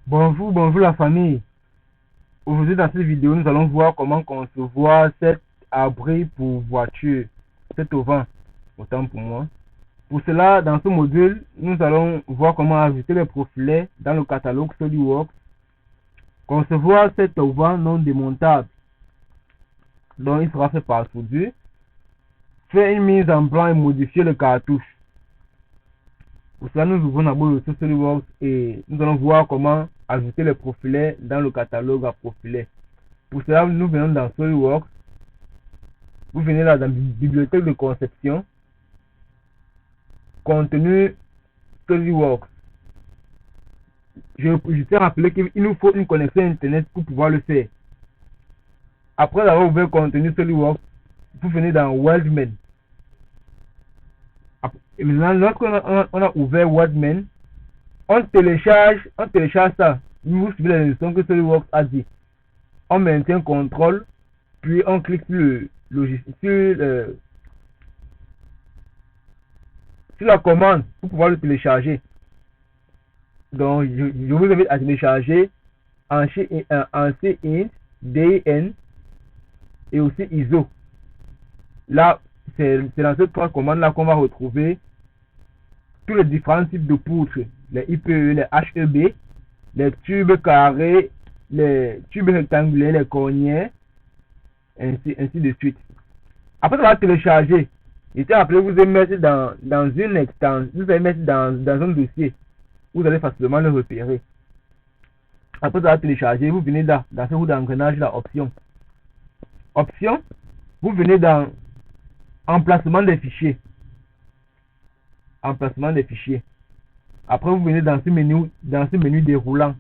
Bonjour la famille. Aujourd'hui dans cette vidéo, nous allons voir comment concevoir cet abri pour voiture, cet auvent, autant pour moi. Pour cela, dans ce module, nous allons voir comment ajouter les profilets dans le catalogue SolidWorks, concevoir cet auvent non démontable dont il sera fait par soudure, faire une mise en blanc et modifier le cartouche. Pour cela, nous ouvrons d'abord le SolidWorks et nous allons voir comment ajouter les profilets dans le catalogue à profilets. Pour cela, nous venons dans SolidWorks. Vous venez là dans la bibliothèque de conception, contenu SolidWorks. Je t'ai rappelé qu'il nous faut une connexion Internet pour pouvoir le faire. Après avoir ouvert contenu SolidWorks, vous venez dans Wordman. Et maintenant, lorsqu'on a ouvert Wordman, on télécharge ça. Vous suivez les instructions que SolidWorks a dit. On maintient contrôle, puis on clique sur le logiciel, sur la commande pour pouvoir le télécharger. Donc, je vous invite à télécharger en CINT, DIN et aussi ISO. Là, c'est dans ces trois commandes-là qu'on va retrouver tous les différents types de poutres, les IPE, les HEB, les tubes carrés, les tubes rectangulaires, les cornières, ainsi de suite. Après avoir téléchargé, il était appelé, vous allez mettre dans une extension, vous allez mettre dans un dossier. Vous allez facilement le repérer. Après avoir téléchargé, vous venez dans ce roue d'engrenage, la option. Option, vous venez dans emplacement des fichiers. Emplacement des fichiers. Après, vous venez dans ce menu déroulant.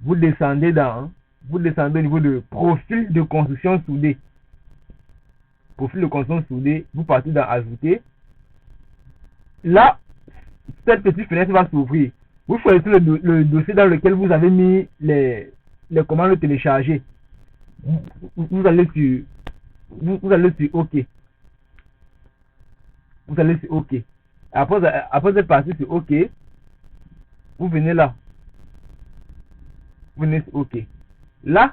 Vous descendez au niveau de profil de construction soudée. Profil de construction soudée, vous partez dans ajouter. Là, cette petite fenêtre va s'ouvrir. Vous choisissez le dossier dans lequel vous avez mis les commandes télécharger. Vous allez sur OK. Vous allez sur OK. Après être parti sur OK, vous venez là. Vous venez sur OK. Là,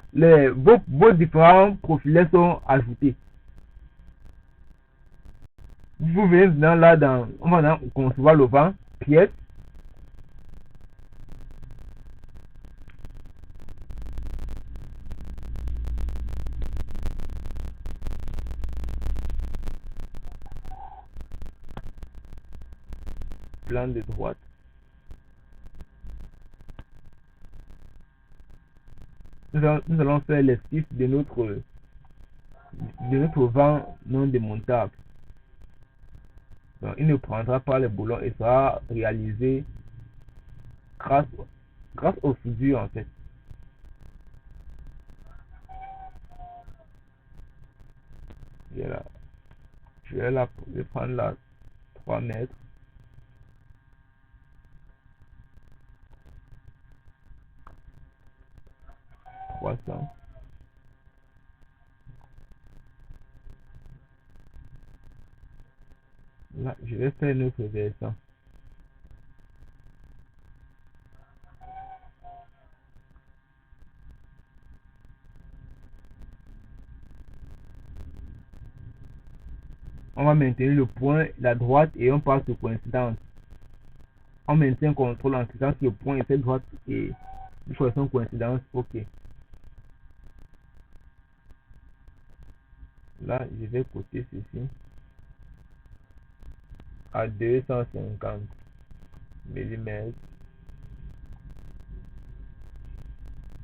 vos différents profilets sont ajoutés. Vous venez là on va concevoir le vent, pièce. Plan de droite. Nous allons faire l'esquisse de notre vent non démontable. Donc, il ne prendra pas les boulons et sera réalisé grâce aux soudures en fait. Je vais prendre là 3 mètres. Là, je vais faire notre versant. On va maintenir le point, la droite et on passe sur coïncidence. On maintient contrôle en cliquant sur le point et cette droite et nous choisissons coïncidence. OK. Là, je vais coter ceci à 250 mm.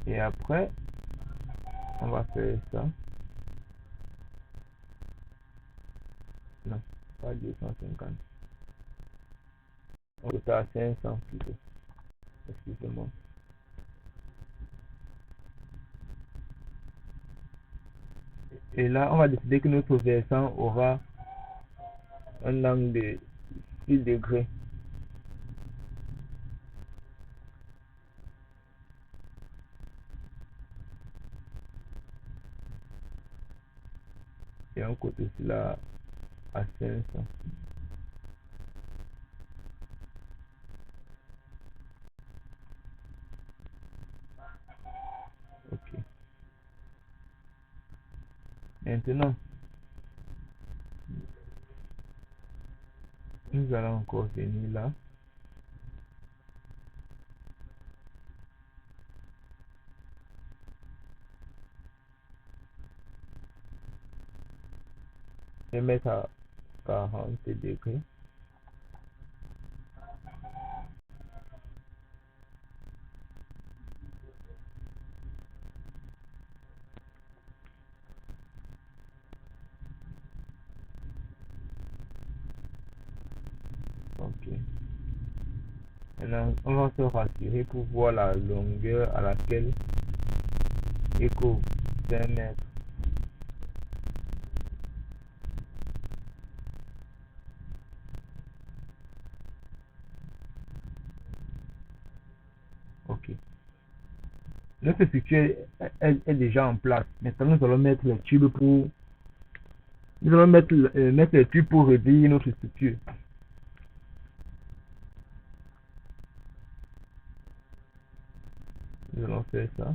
Et après, on va faire ça. Non, pas 250. On va faire à 500 plutôt. Excusez-moi. Et là, on va décider que notre versant aura un angle de 6 degrés. Et on cote cela à 500. Ok. Maintenant, nous allons encore venir là et mettre à 40 degrés. Ok. Maintenant, on va se rassurer pour voir la longueur à laquelle il couvre 5 mètres. Ok. Notre structure est déjà en place. Maintenant, nous allons mettre les tubes pour nous allons mettre les tubes pour réveiller notre structure. Nous allons faire ça.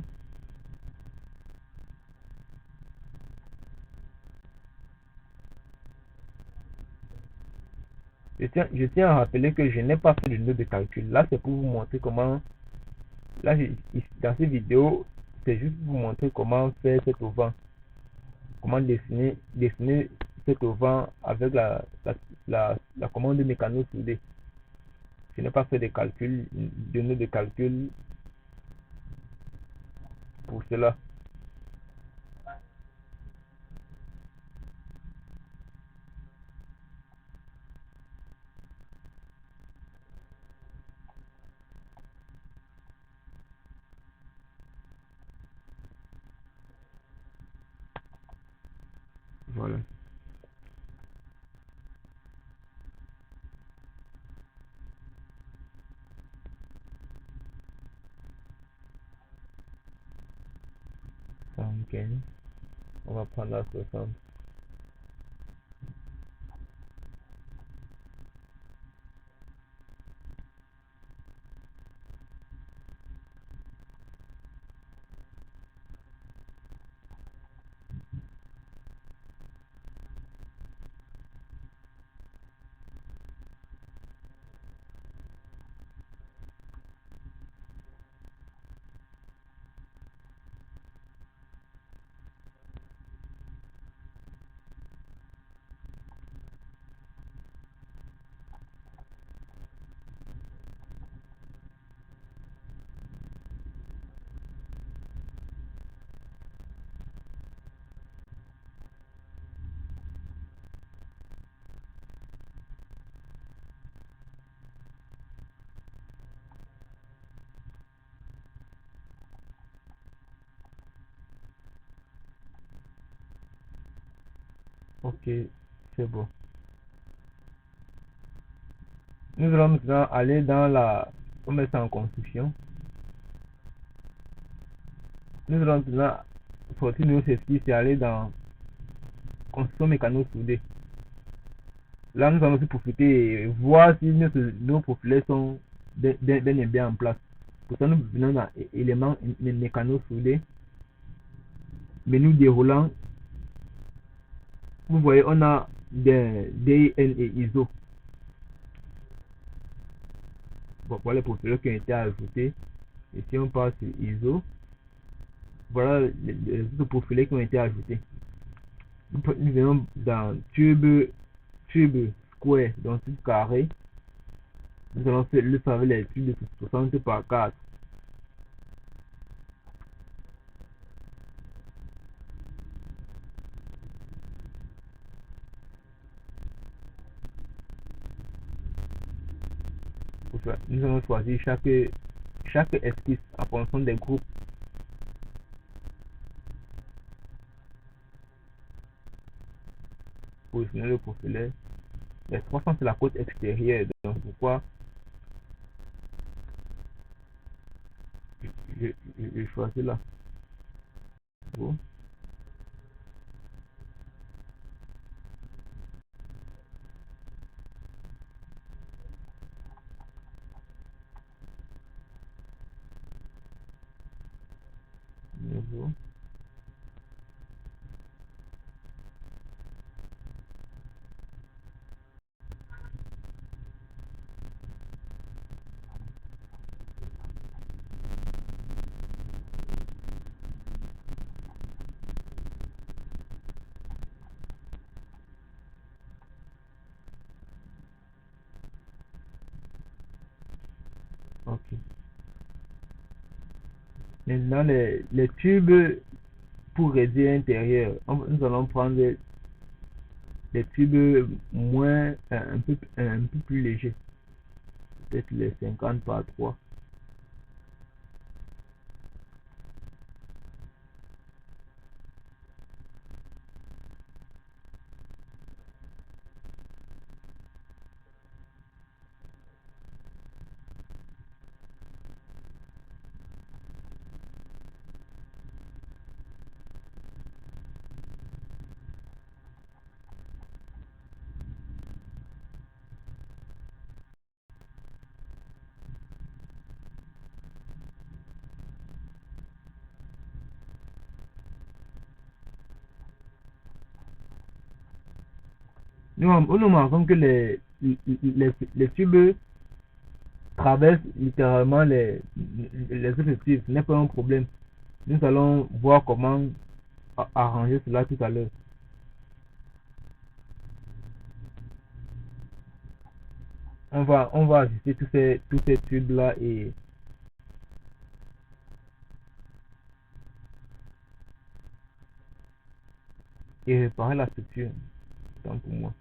Je tiens à rappeler que je n'ai pas fait de note de calcul. Là, c'est pour vous montrer comment. Là, dans cette vidéo, c'est juste pour vous montrer comment faire cet auvent. Comment dessiner cet auvent avec la commande mécano soudée. Je n'ai pas fait de calcul, de note de calcul pour cela. Voilà. Ok. On va prendre la 60. Ok, c'est bon. Nous allons maintenant aller dans on met ça en construction. Nous allons maintenant sortir de nos exercices et aller dans construction mécano soudée. Là, nous allons aussi profiter et voir si nos profilets sont bien en place. Pour ça, nous venons dans éléments mécano soudés. Menu déroulant. Vous voyez, on a des DIN et ISO. Bon, voilà les profilets qui ont été ajoutés. Et si on passe sur ISO, voilà les autres profilets qui ont été ajoutés. Nous venons dans tube square, donc tube carré. Nous allons faire le avec les tubes de 60 par 4. Nous allons choisir chaque esquisse en fonction des groupes. Positionner le profilet. Les 300 c'est la côte extérieure, donc pourquoi je choisis là. Bon. Toujours. Ok. Maintenant, les tubes pour aider l'intérieur, nous allons prendre les tubes moins, un peu plus légers. Peut-être les 50 par 3. Nous remarquons que les tubes traversent littéralement les autres tubes. Ce n'est pas un problème. Nous allons voir comment arranger cela tout à l'heure. On va ajuster tous ces tubes-là et réparer la structure. Tant pour moi.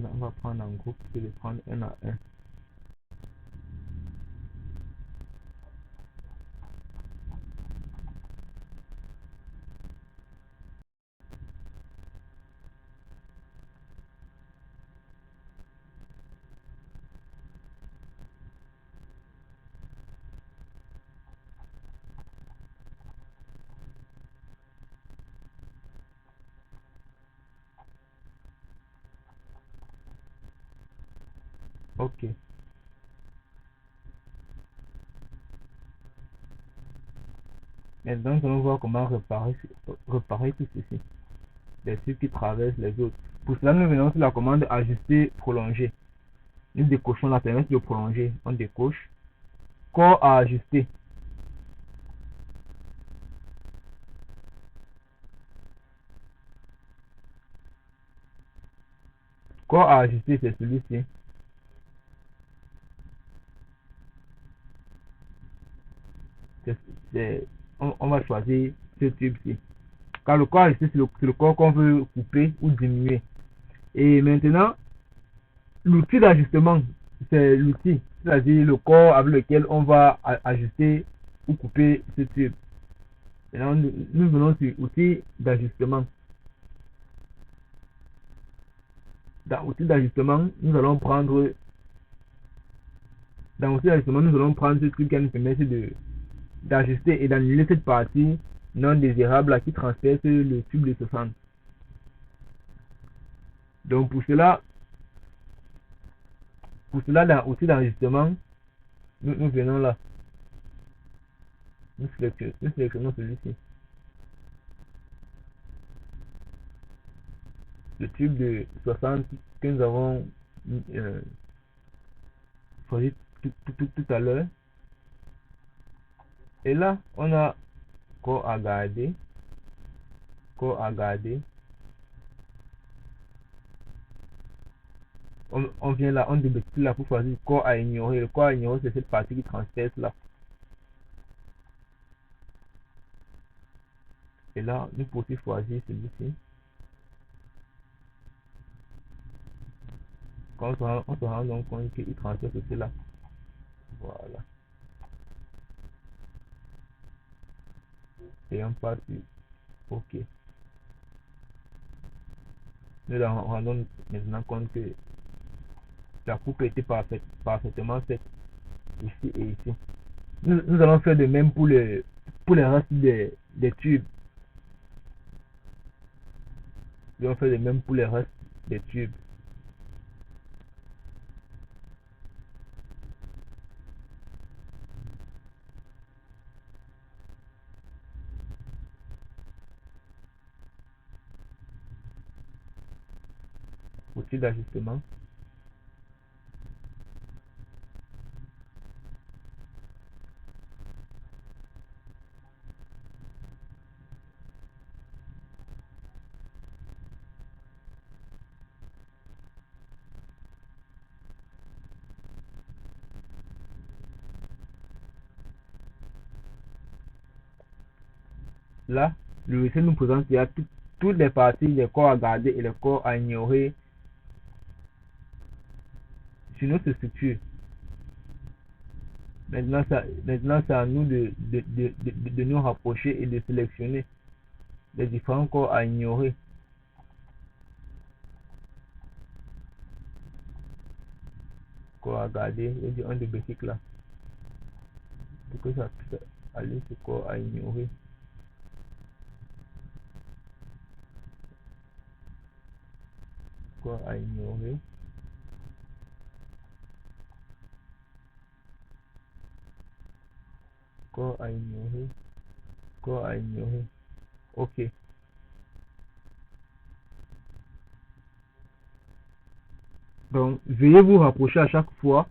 Là, on va prendre en groupe et les prendre un à un. Ok. Maintenant, nous allons voir comment réparer tout ceci. Les tubes qui traversent les autres. Pour cela, nous venons sur la commande ajuster, prolonger. Nous décochons la fenêtre de prolonger. On décoche. Corps à ajuster. Corps à ajuster, c'est celui-ci. On va choisir ce tube-ci. Car le corps à ajuster, c'est le corps qu'on veut couper ou diminuer. Et maintenant, l'outil d'ajustement, c'est l'outil, c'est-à-dire le corps avec lequel on va ajuster ou couper ce tube. Maintenant, nous venons sur outil d'ajustement. Dans outil d'ajustement, nous allons prendre ce truc qui nous permet d'ajuster et d'annuler cette partie non désirable qui transperce le tube de 60. Donc pour cela dans outil d'ajustement, nous venons là. Nous sélectionnons celui-ci. Le tube de 60 que nous avons choisi tout à l'heure. Et là, on a corps à garder. Corps à garder. On vient là, on débute là pour choisir corps à ignorer. Le corps à ignorer, c'est cette partie qui transperce là. Et là, nous pouvons aussi choisir celui-ci. Quand on se rend donc compte qu'il transperce ceci là. Voilà. Et on passe sur OK. Nous nous rendons maintenant compte que la coupe était parfaitement faite ici et ici. Nous allons faire de même pour les restes des tubes. Et on fait le même pour les restes des tubes. Outil d'ajustement. Là, le logiciel nous présente qu'il y a toutes les parties, les corps à garder et les corps à ignorer sur notre structure. Maintenant, c'est à nous de nous rapprocher et de sélectionner les différents corps à ignorer. Corps à garder, il y a un de basic là. Pour que ça puisse aller sur corps à ignorer. Corps à ignorer. Corps à ignorer. Corps à ignorer. Ok. Donc, veuillez vous rapprocher à chaque fois.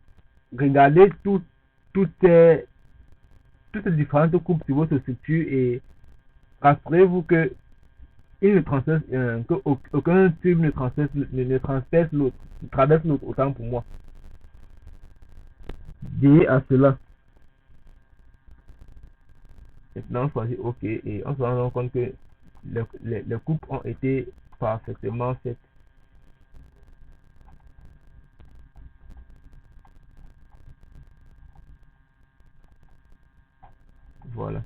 Regardez toutes ces différentes coupes sur votre structure et rassurez-vous que aucun tube ne transperce l'autre, traverse l'autre, autant pour moi. Veillez à cela. Maintenant, on choisit OK et on se rend compte que les coupes ont été parfaitement faites. Voilà.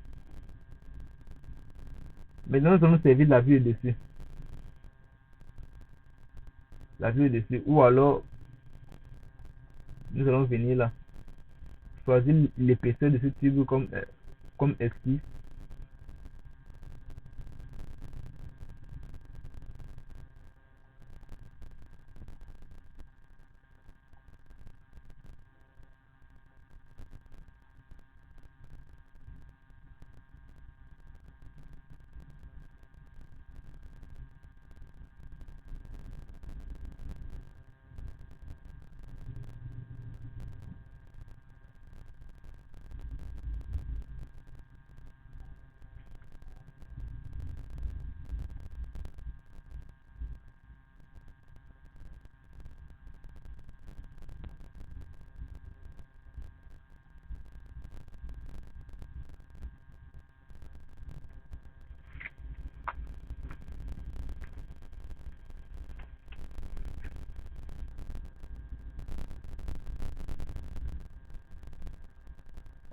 Maintenant, nous allons servir de la vue dessus. La vue dessus. Ou alors, nous allons venir là. Choisir l'épaisseur de ce tube comme esquisse.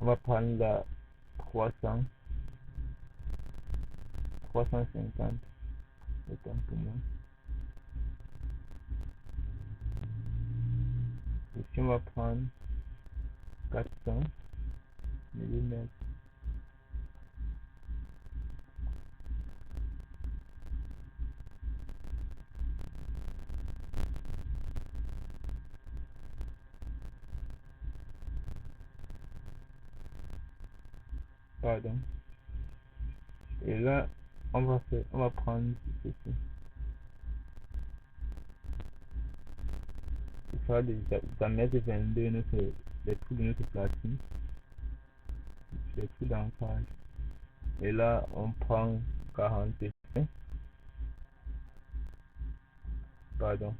On va prendre la 350. Autant pour moi. Ici, on va prendre 400 mm. Pardon. Et là, on va prendre ceci. Il fera des diamètres 22 les trous de notre platine, les trous d'ancrage. Et là, on prend 45. Pardon,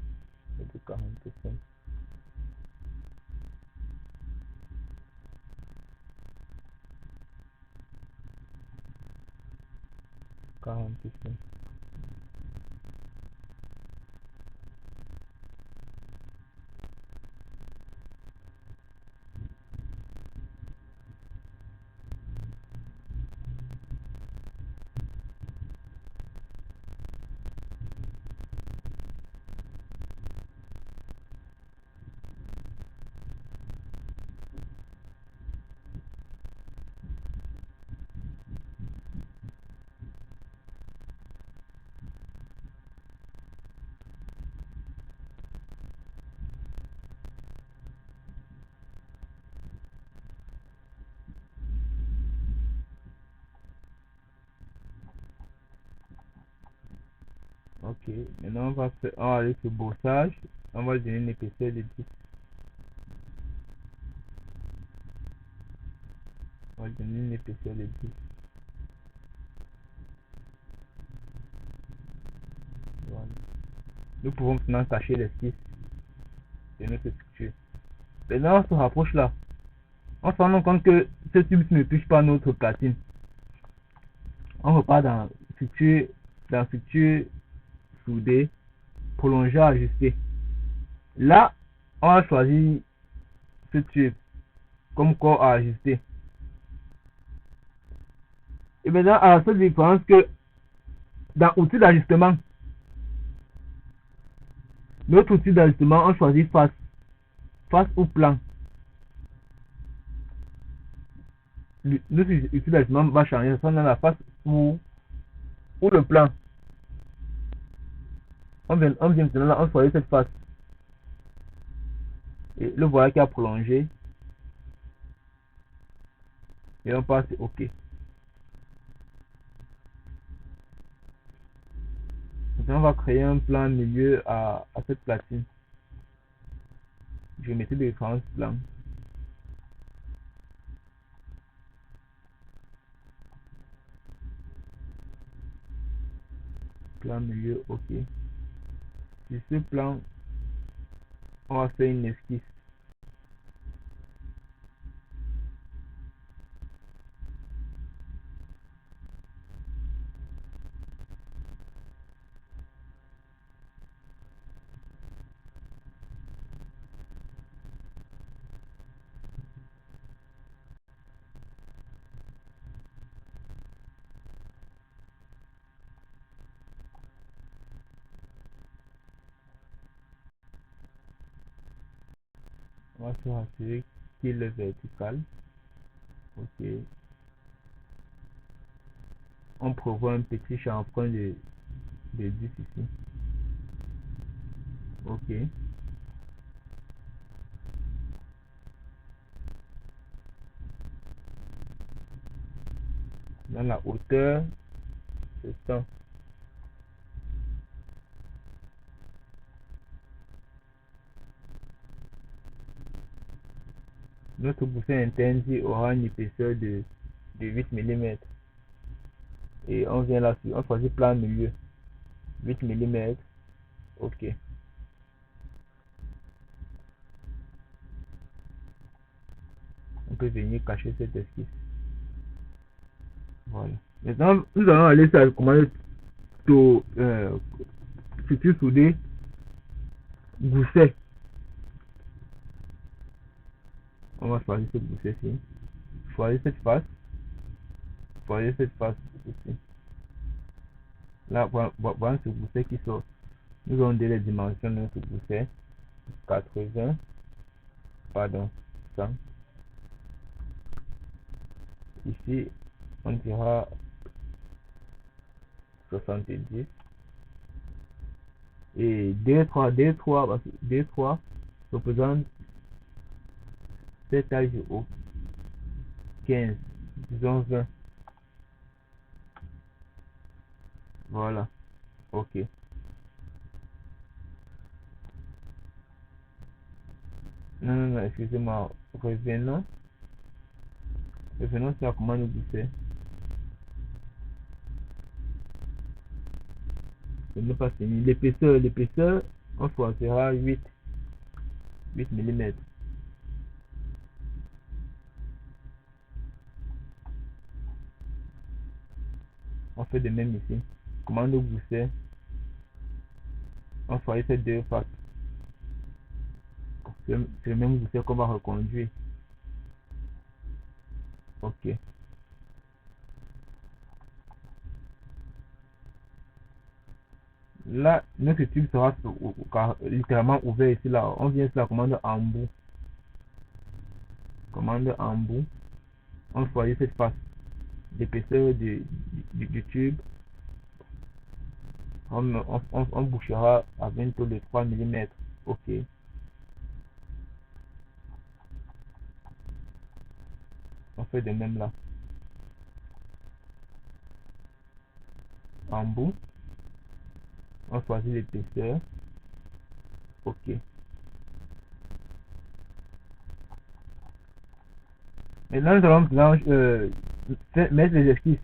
c'est 45. 45. Ok, maintenant on va aller sur brossage. On va donner une épaisseur de 10. On va donner une épaisseur de 10. Voilà. Nous pouvons maintenant cacher l'esquisse de notre structure. Maintenant on se rapproche là. On se rend compte que ce tube ne touche pas notre platine. On repart dans structure soudée, prolonger, ajuster. Là, on va choisir ce tube comme corps à ajuster. Et maintenant, à la seule différence que dans outil d'ajustement, notre outil d'ajustement, on choisit face ou plan. Notre outil d'ajustement va changer, soit dans la face ou le plan. On vient maintenant là, on choisit cette face. Et le voilà qui a prolongé. Et on passe OK. Maintenant, on va créer un plan milieu à cette platine. Je vais mettre de référence plan. Plan milieu, OK. Sur ce plan, on va faire une esquisse. On va se rassurer qu'il est vertical. OK. On prévoit un petit chanfrein de 10 ici. OK. Dans la hauteur, c'est ça. Notre bouffée interne aura une épaisseur de 8 mm. Et on vient là, on choisit plan milieu. 8 mm. OK. On peut venir cacher cette esquisse. Voilà. Maintenant, nous allons aller sur la commande structure soudée, gousset. On va choisir ce gousset-ci. Choisir cette face. Choisir cette face ici. Là, voilà ce gousset qui sort. Nous allons donner les dimensions de notre gousset. 80. Pardon. 100. Ici, on dira 70. Et D3 représente cette taille de haut. 15. Disons 20. Voilà. OK. Non, excusez-moi. Revenons sur la commande gousset. Ce n'est pas fini. L'épaisseur, on choisira 8 mm. On fait de même ici. Commande gousset. On choisit ces deux faces. C'est le même gousset qu'on va reconduire. OK. Là, notre tube sera littéralement ouvert ici. Là, on vient sur la commande embout. Commande embout. On choisit cette face. L'épaisseur du tube. On bouchera à bientôt de 3 mm. OK. On fait de même là. Embout. On choisit l'épaisseur. OK. Maintenant, nous allons mettre les esquisses.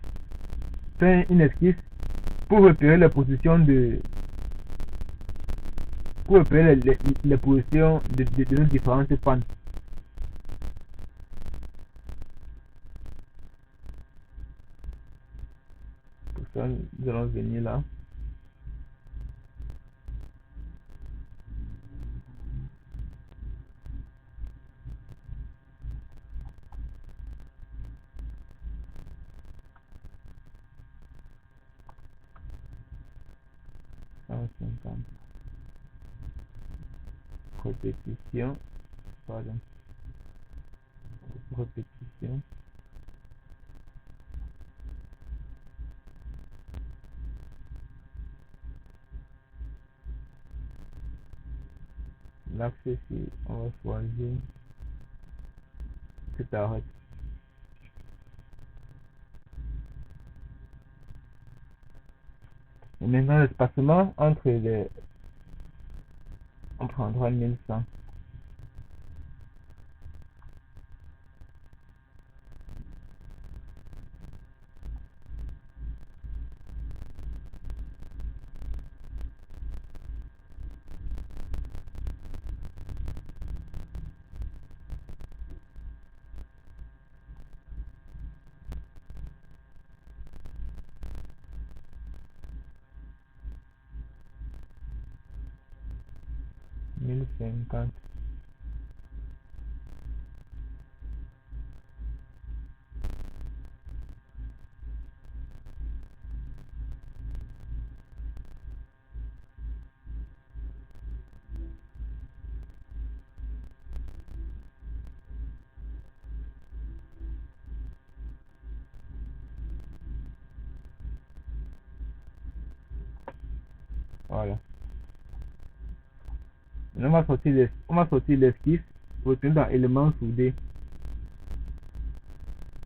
Faire une esquisse pour repérer les positions pour repérer les positions de nos différentes pannes. Pour ça, nous allons venir là. Répétition, pardon, répétition, l'axe ici, on va choisir cet arrêt. Et maintenant l'espacement entre les, on prendra 1100. Voilà. Maintenant, on va sortir l'esquisse, retourner dans éléments soudés.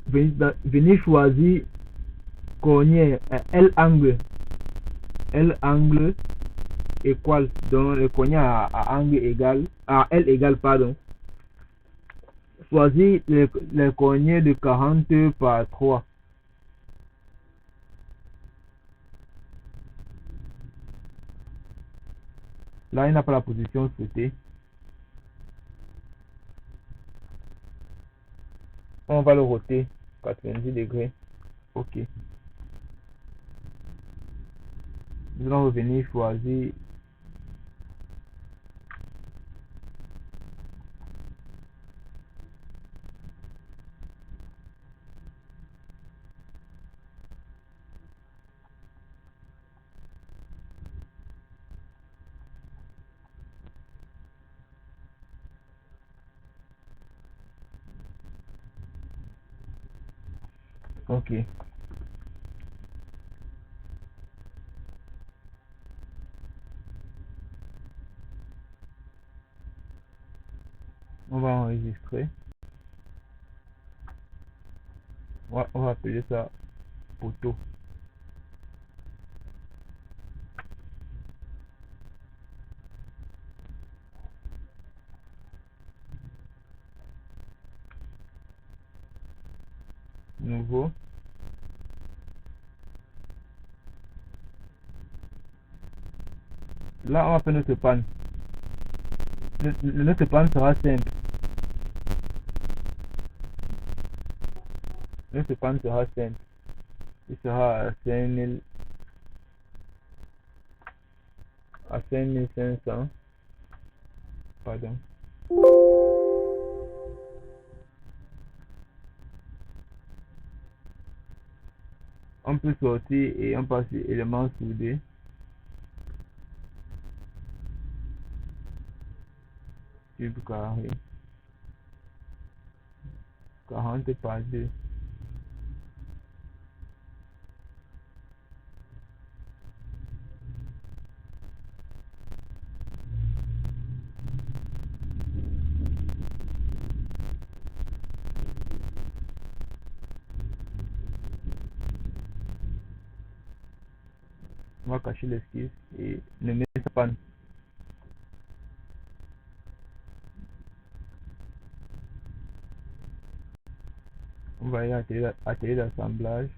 Venez choisir cornière L angle équal, donc le cornière à angle égal, à L égal, pardon. Choisir les cornières de 40 par 3. Là, il n'a pas la position souhaitée. On va le roter 90 degrés. OK. Nous allons revenir choisir OK. On va enregistrer. On va appeler ça poteau. Nouveau. Là, on va faire notre panne. Notre panne sera simple. Notre panne sera simple. Il sera à 5500. Pardon. On peut sortir et on passe éléments soudés. Cube carré. 40 par 2. On va cacher l'esquisse et nommer sa panne. On va aller à atelier d'assemblage.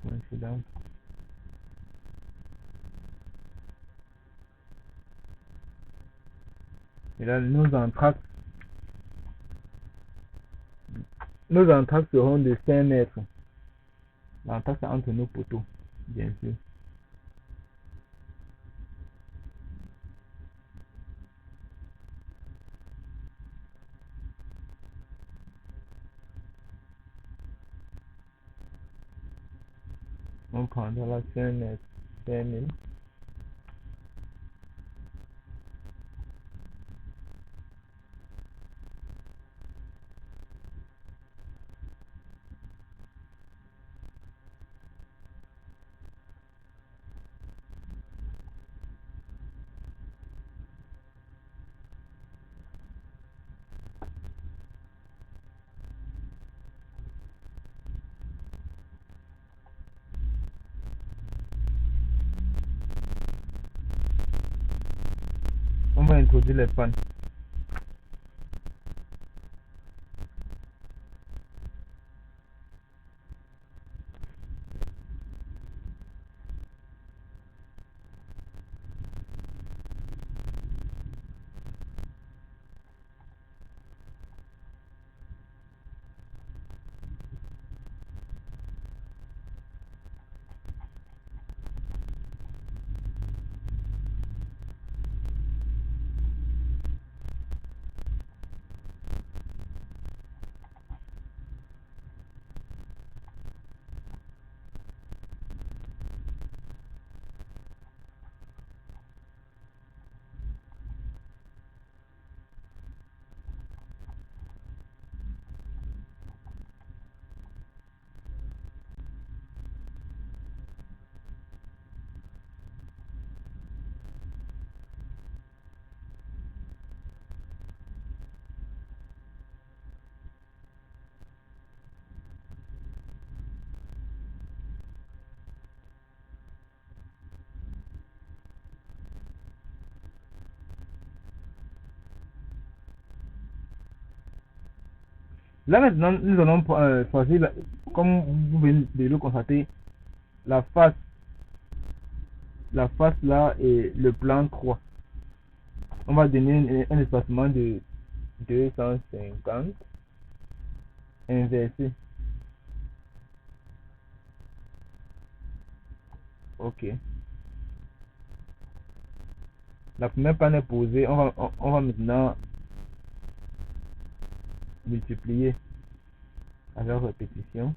Coïncidence. Et là, nos entractes seront de 5 mètres. L'entracte entre nos poteaux, bien sûr. On prendra la 5 mètres. 5000. On va introduire les pannes. Là maintenant, nous allons choisir, comme vous venez de le constater, la face là et le plan 3. On va donner un espacement de 250 inversé. Ok. La première panne est posée. On va maintenant multiplier avec répétition.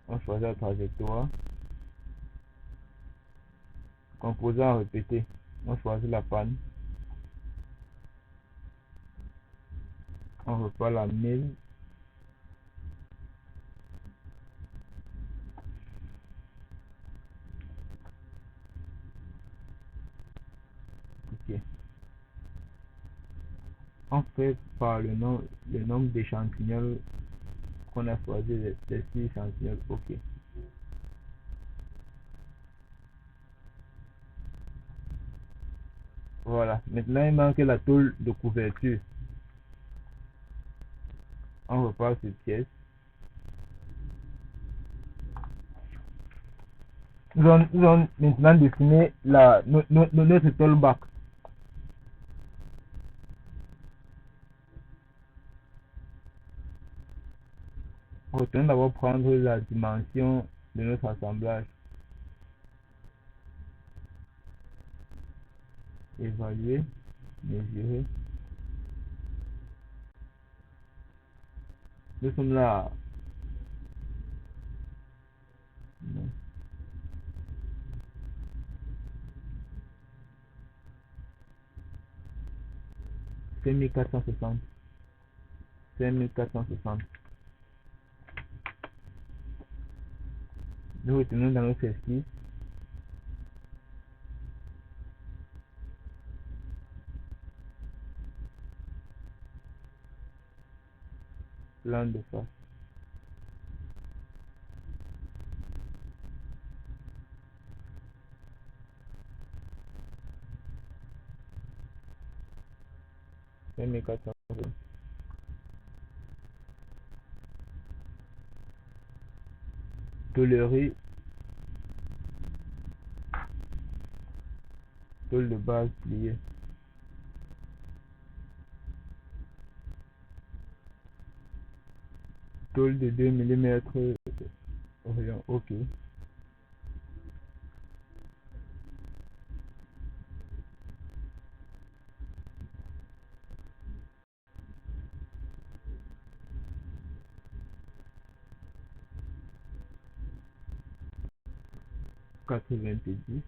On choisit la trajectoire. Composant répété. On choisit la panne. On repart la 1000. Ok. On fait par le nombre d'échantillons qu'on a choisi, les 6 échantillons. Ok. Voilà. Maintenant, il manque la tôle de couverture. On repart sur pièce. Nous allons maintenant dessiner notre tôle bac. Retenons d'abord prendre la dimension de notre assemblage. Évaluer, mesurer. Nous sommes là. Non. 5460. 5460. Nous retenons dans notre exercice plan de face. Tolérer, tôle de base pliée. Tôle de 2 mm, rayon OK. Quatre-vingt-dix.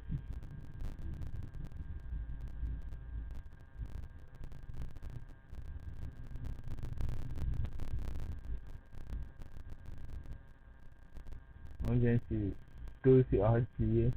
On vient sur tôle sur arrêt plié.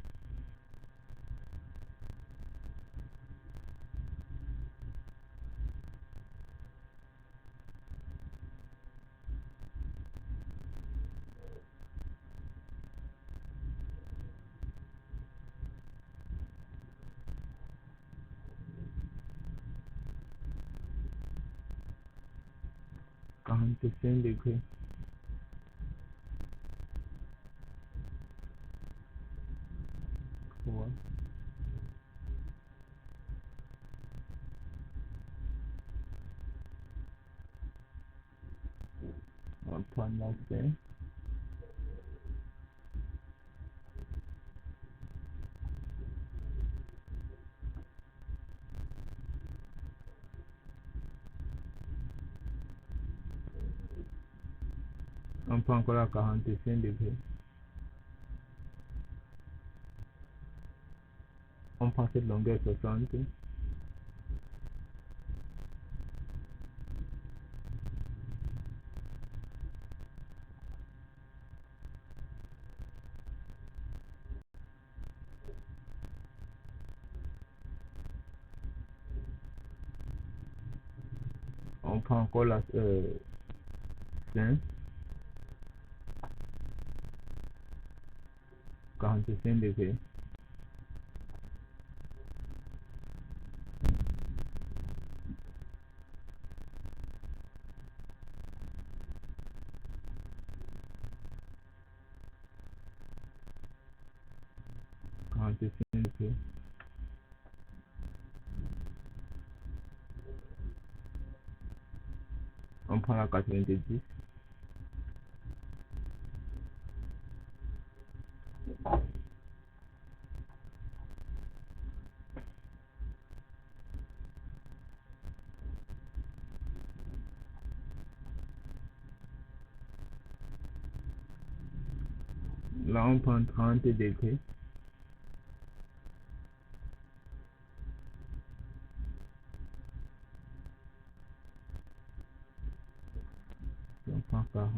Quarante-cinq degrés. Voilà. On va prendre la scène. On prend encore la 45 degrés. On prend cette longueur 60. On prend encore la 5. 45 degrés. Degrés. On prend la 90. Là, on prend 30 degrés. On prend 40.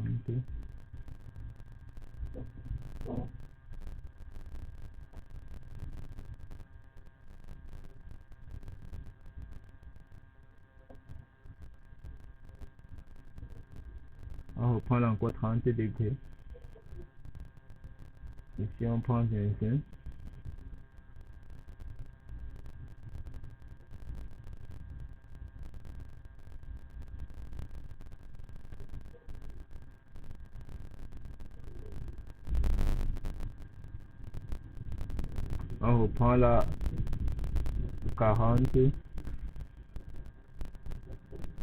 On reprend encore 30 degrés. Ici, on prend 25. On reprend la 40.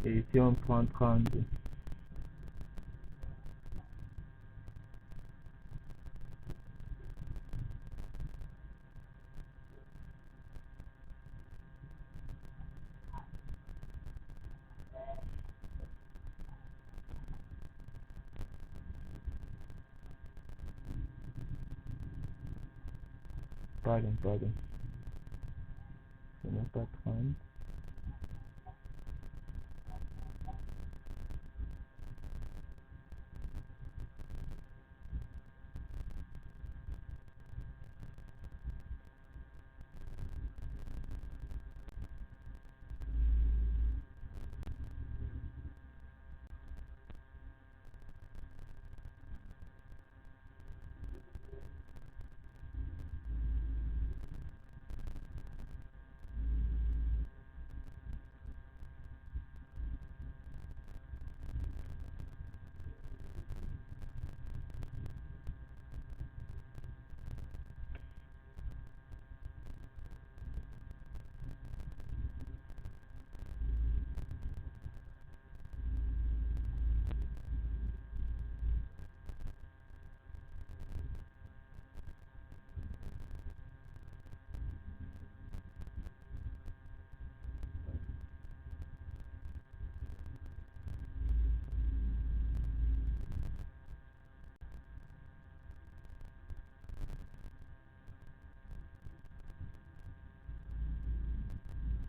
Et ici, on prend 30. Pardon. Ce n'est pas 30.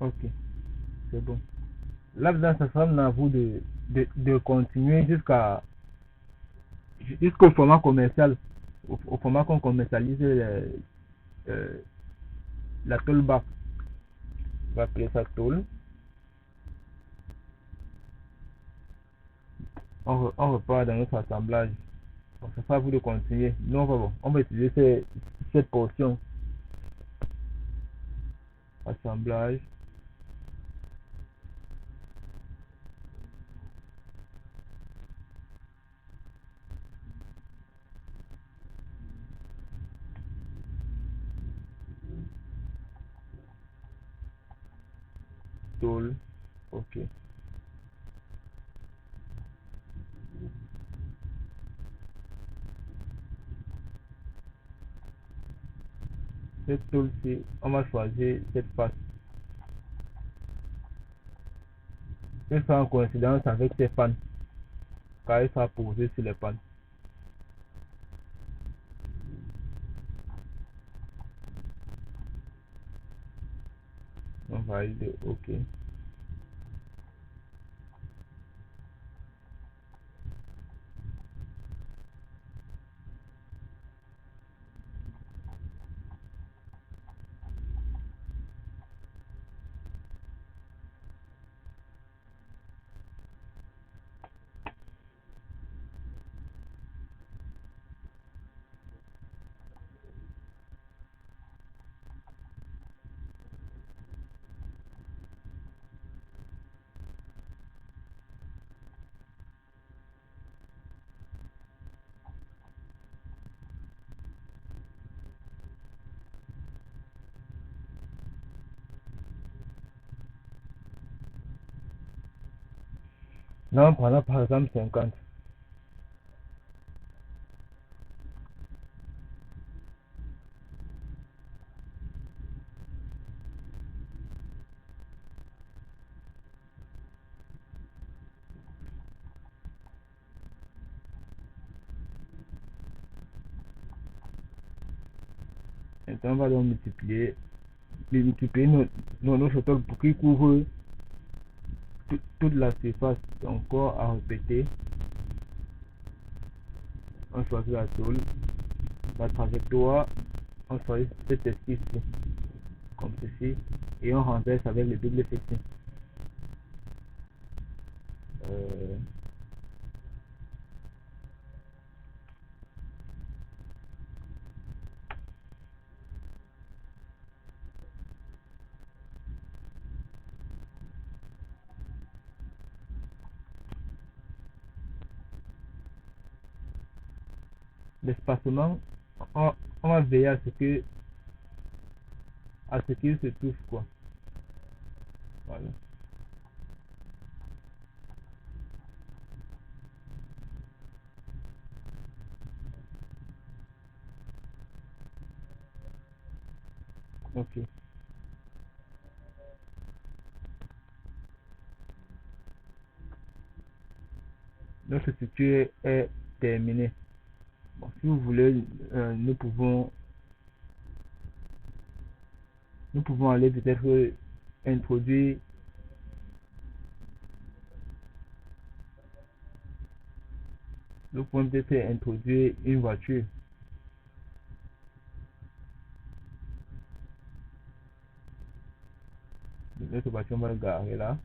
Ok, c'est bon. Là, dedans, ça sera à vous de continuer jusqu'au format commercial, au format qu'on commercialise euh, la tôle back. On va appeler ça tôle. On repart dans notre assemblage. Bon, ça sera à vous de continuer. Nous, on va utiliser cette portion. Assemblage. Tôle. Ok. Cette tôle-ci, on va choisir cette face. Elle sera en coïncidence avec ces fans, car elle sera posée sur les fans. On valide, ok. Là, on prendra par exemple 50. Maintenant, on va donc multiplier notre tôle pour qu'il couvre toute la surface. Encore à répéter. On choisit la tôle, la trajectoire, on choisit cette esquisse-ci, comme ceci, et on renverse avec le double fixing. Euh, L'espacement, on va veiller à ce qu'il se touche, quoi. Voilà. Ok. Notre structure est terminée. Bon, si vous voulez, nous pouvons Nous pouvons aller peut-être introduire une voiture. Notre voiture va le garer là.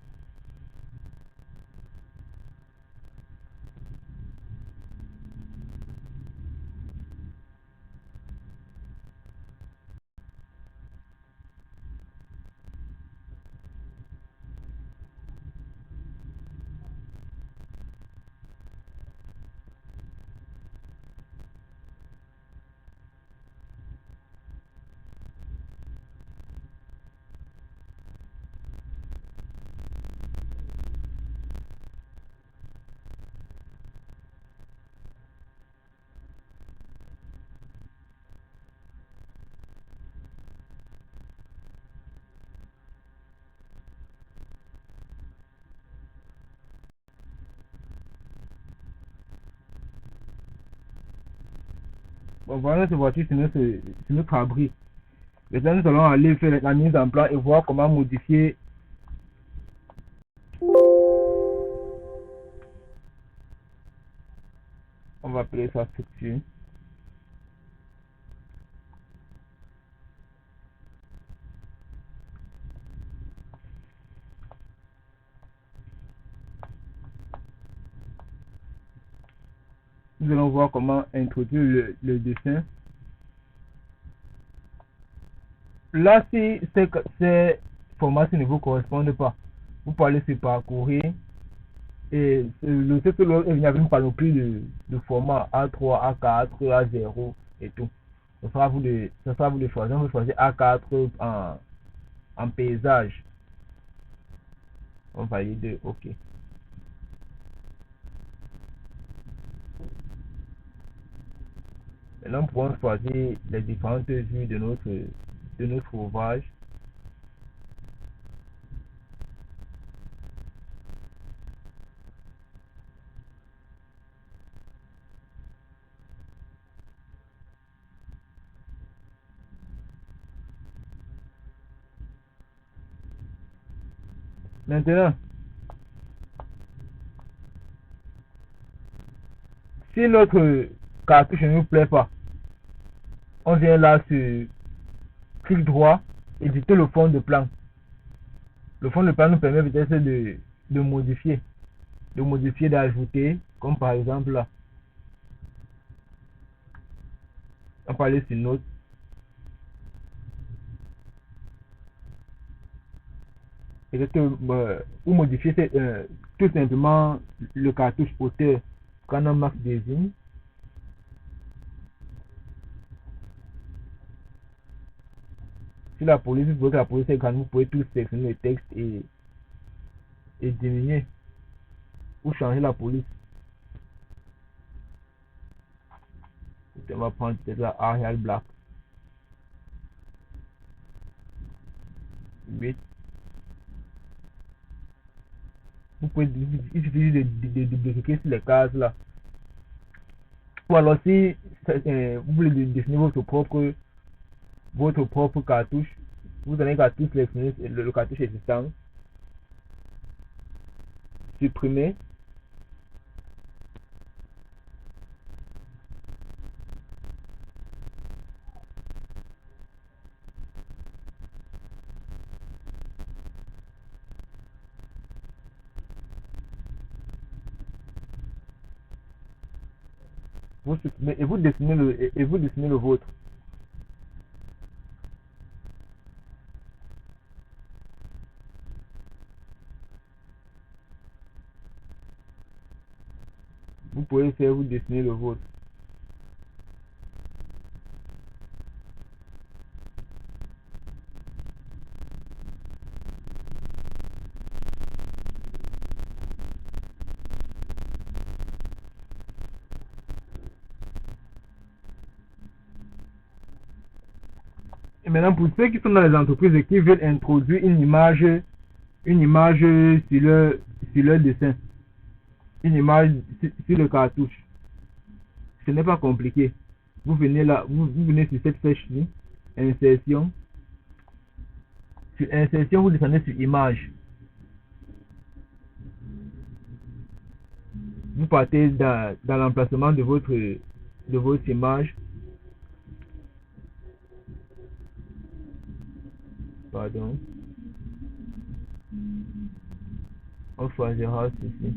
Bon, voilà notre voiture, c'est notre abri. Maintenant, nous allons aller faire la mise en place et voir comment modifier. On va appeler ça structure. Nous allons voir comment introduire le dessin. Là, si ces formats ne vous correspondent pas, vous pouvez aller se parcourir. Et le fait que il y avait une panoplie de formats A3, A4, A0 et tout. Ce sera à vous de choisir. Vous choisissez A4 en paysage. On valide OK. Maintenant, nous pouvons choisir les différentes vues de notre ouvrage. Maintenant, si notre cartouche ne nous plaît pas, on vient là sur clic droit, éditer le fond de plan. Le fond de plan nous permet peut-être de modifier, d'ajouter, comme par exemple là. On peut aller sur note. Ou modifier tout simplement le cartouche auteur quand on marque désigne. Si la police, vous voulez que la police est grande, vous pouvez tout sélectionner le texte et diminuer ou changer la police. On va prendre peut-être la Arial Black 8. Vous pouvez utiliser de cliquer sur les cases là. Ou alors si vous voulez définir votre propre cartouche, vous avez un cartouche sélectionné, le cartouche existant, supprimer. Vous supprimez et vous dessinez le vôtre. Vous pouvez faire vous dessiner le vôtre. Et maintenant, pour ceux qui sont dans les entreprises et qui veulent introduire une image sur leur dessin, une image sur le cartouche, ce n'est pas compliqué. Vous venez là, vous venez sur cette flèche-ci, insertion, Sur insertion, vous descendez sur image. Vous partez dans l'emplacement de votre image. Pardon. On choisira ceci.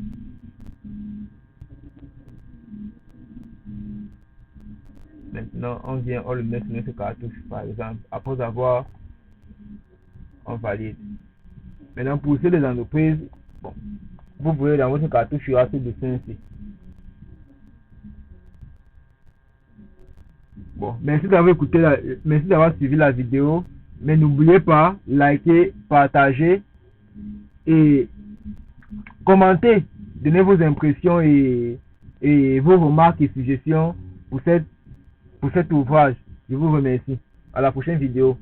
Maintenant, on vient, on le met sur notre cartouche, par exemple. Après avoir, on valide. Maintenant, pour ceux des entreprises, bon, vous voyez dans votre cartouche, il y aura ce dessin-ci. Bon, merci d'avoir écouté, merci d'avoir suivi la vidéo. Mais n'oubliez pas, liker, partager et commenter. Donnez vos impressions et vos remarques et suggestions pour cet ouvrage. Je vous remercie. À la prochaine vidéo.